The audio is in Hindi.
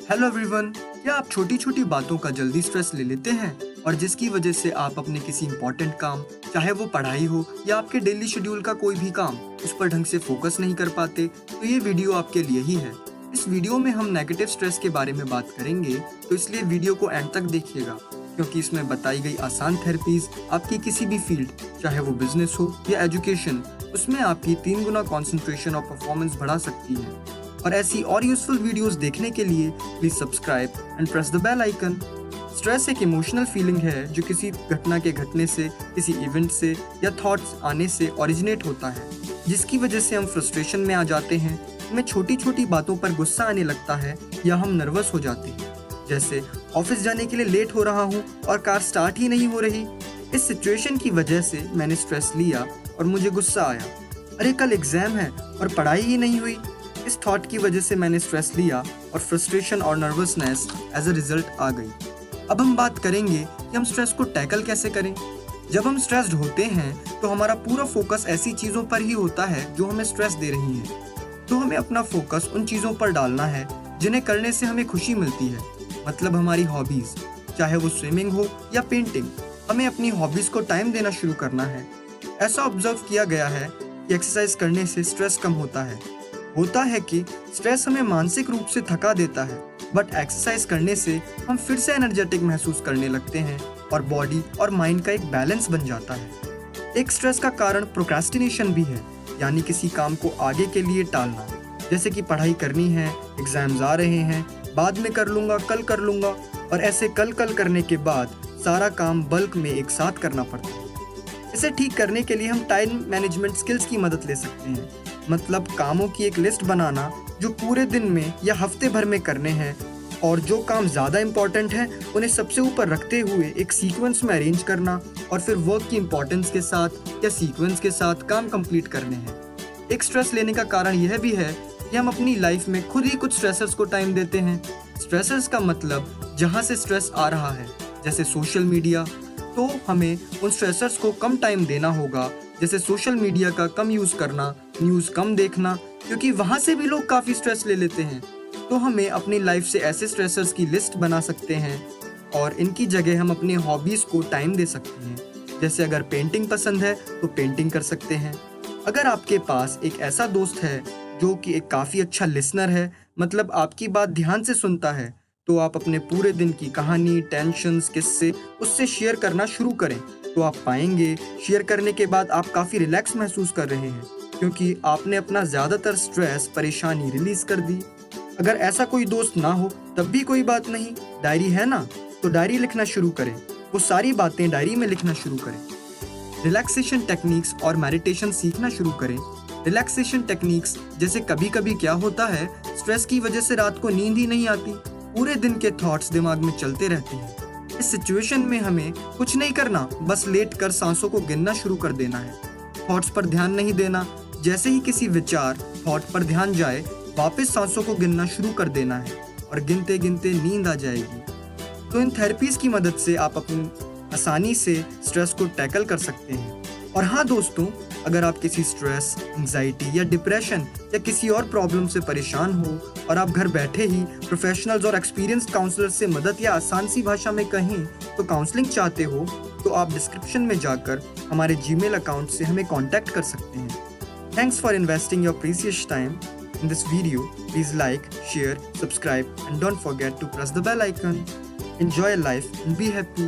Hello everyone. क्या आप छोटी छोटी बातों का जल्दी स्ट्रेस ले लेते हैं और जिसकी वजह से आप अपने किसी इंपॉर्टेंट काम, चाहे वो पढ़ाई हो या आपके डेली शेड्यूल का कोई भी काम, उस पर ढंग से फोकस नहीं कर पाते? तो ये वीडियो आपके लिए ही है। इस वीडियो में हम नेगेटिव स्ट्रेस के बारे में बात करेंगे, तो इसलिए वीडियो को एंड तक देखिएगा, क्योंकि इसमें बताई गई आसान थेरेपीज आपकी किसी भी फील्ड, चाहे वो बिजनेस हो या एजुकेशन, उसमें आपकी 3 गुना कंसंट्रेशन और परफॉर्मेंस बढ़ा सकती है। और ऐसी और यूजफुल वीडियोस देखने के लिए please subscribe and press the bell icon. Stress एक इमोशनल फीलिंग है जो किसी घटना के घटने से, किसी इवेंट से या थॉट्स आने से ओरिजिनेट होता है, जिसकी वजह से हम फ्रस्ट्रेशन में आ जाते हैं, हमें छोटी छोटी बातों पर गुस्सा आने लगता है या हम नर्वस हो जाते हैं। जैसे ऑफिस जाने के लिए लेट हो रहा हूँ और कार स्टार्ट ही नहीं हो रही। इस सिचुएशन की वजह से मैंने स्ट्रेस लिया और मुझे गुस्सा आया। अरे कल एग्जाम है और पढ़ाई ही नहीं हुई। इस थॉट की वजह से मैंने स्ट्रेस लिया और फ्रस्ट्रेशन और नर्वसनेस एज अ रिजल्ट आ गई। अब हम बात करेंगे कि हम स्ट्रेस को टैकल कैसे करें। जब हम स्ट्रेस्ड होते हैं तो हमारा पूरा फोकस ऐसी चीज़ों पर ही होता है जो हमें स्ट्रेस दे रही हैं। तो हमें अपना फोकस उन चीज़ों पर डालना है जिन्हें करने से हमें खुशी मिलती है, मतलब हमारी हॉबीज़, चाहे वो स्विमिंग हो या पेंटिंग। हमें अपनी हॉबीज़ को टाइम देना शुरू करना है। ऐसा ऑब्जर्व किया गया है कि एक्सरसाइज करने से स्ट्रेस कम होता है कि स्ट्रेस हमें मानसिक रूप से थका देता है, बट एक्सरसाइज करने से हम फिर से एनर्जेटिक महसूस करने लगते हैं और बॉडी और माइंड का एक बैलेंस बन जाता है। एक स्ट्रेस का कारण प्रोक्रास्टिनेशन भी है, यानी किसी काम को आगे के लिए टालना। जैसे कि पढ़ाई करनी है, एग्जाम्स आ रहे हैं, बाद में कर लूँगा, कल कर लूँगा, और ऐसे कल करने के बाद सारा काम बल्क में एक साथ करना पड़ता है। इसे ठीक करने के लिए हम टाइम मैनेजमेंट स्किल्स की मदद ले सकते हैं, मतलब कामों की एक लिस्ट बनाना जो पूरे दिन में या हफ्ते भर में करने हैं, और जो काम ज़्यादा इम्पॉर्टेंट है उन्हें सबसे ऊपर रखते हुए एक सीक्वेंस में अरेंज करना, और फिर वर्क की इम्पोर्टेंस के साथ या सीक्वेंस के साथ काम कंप्लीट करने हैं। एक स्ट्रेस लेने का कारण यह भी है कि हम अपनी लाइफ में खुद ही कुछ स्ट्रेसर्स को टाइम देते हैं। स्ट्रेसर्स का मतलब जहाँ से स्ट्रेस आ रहा है, जैसे सोशल मीडिया, तो हमें उन स्ट्रेसर्स को कम टाइम देना होगा, जैसे सोशल मीडिया का कम यूज़ करना, न्यूज़ कम देखना, क्योंकि वहाँ से भी लोग काफ़ी स्ट्रेस ले लेते हैं। तो हमें अपनी लाइफ से ऐसे स्ट्रेसर्स की लिस्ट बना सकते हैं और इनकी जगह हम अपनी हॉबीज़ को टाइम दे सकते हैं। जैसे अगर पेंटिंग पसंद है तो पेंटिंग कर सकते हैं। अगर आपके पास एक ऐसा दोस्त है जो कि एक काफ़ी अच्छा लिसनर है, मतलब आपकी बात ध्यान से सुनता है, तो आप अपने पूरे दिन की कहानी, टेंशन्स, किस्से उससे शेयर करना शुरू करें। तो आप पाएंगे शेयर करने के बाद आप काफ़ी रिलैक्स महसूस कर रहे हैं, क्योंकि आपने अपना ज़्यादातर स्ट्रेस, परेशानी रिलीज़ कर दी। अगर ऐसा कोई दोस्त ना हो तब भी कोई बात नहीं, डायरी है ना, तो डायरी लिखना शुरू करें। वो सारी बातें डायरी में लिखना शुरू करें। रिलैक्सेशन टेक्निक्स और मेडिटेशन सीखना शुरू करें। रिलैक्सेशन टेक्निक्स जैसे कभी कभी क्या होता है, स्ट्रेस की वजह से रात को नींद ही नहीं आती, पूरे दिन के थॉट्स दिमाग में चलते रहते हैं। इस सिचुएशन में हमें कुछ नहीं करना, बस लेट कर सांसों को गिनना शुरू कर देना है। थॉट्स पर ध्यान नहीं देना, जैसे ही किसी विचार, थॉट पर ध्यान जाए, वापस सांसों को गिनना शुरू कर देना है और गिनते गिनते नींद आ जाएगी। तो इन थेरेपीज की मदद से आप अपनी आसानी से स्ट्रेस को टैकल कर सकते हैं। और हाँ दोस्तों, अगर आप किसी स्ट्रेस, एंजाइटी या डिप्रेशन या किसी और प्रॉब्लम से परेशान हो और आप घर बैठे ही प्रोफेशनल्स और एक्सपीरियंस्ड काउंसलर से मदद या आसान सी भाषा में कहें तो काउंसलिंग चाहते हो, तो आप डिस्क्रिप्शन में जाकर हमारे जीमेल अकाउंट से हमें कांटेक्ट कर सकते हैं। Thanks for investing your precious time in this video. Please like, share, subscribe and don't forget to press the bell icon. Enjoy life and be happy.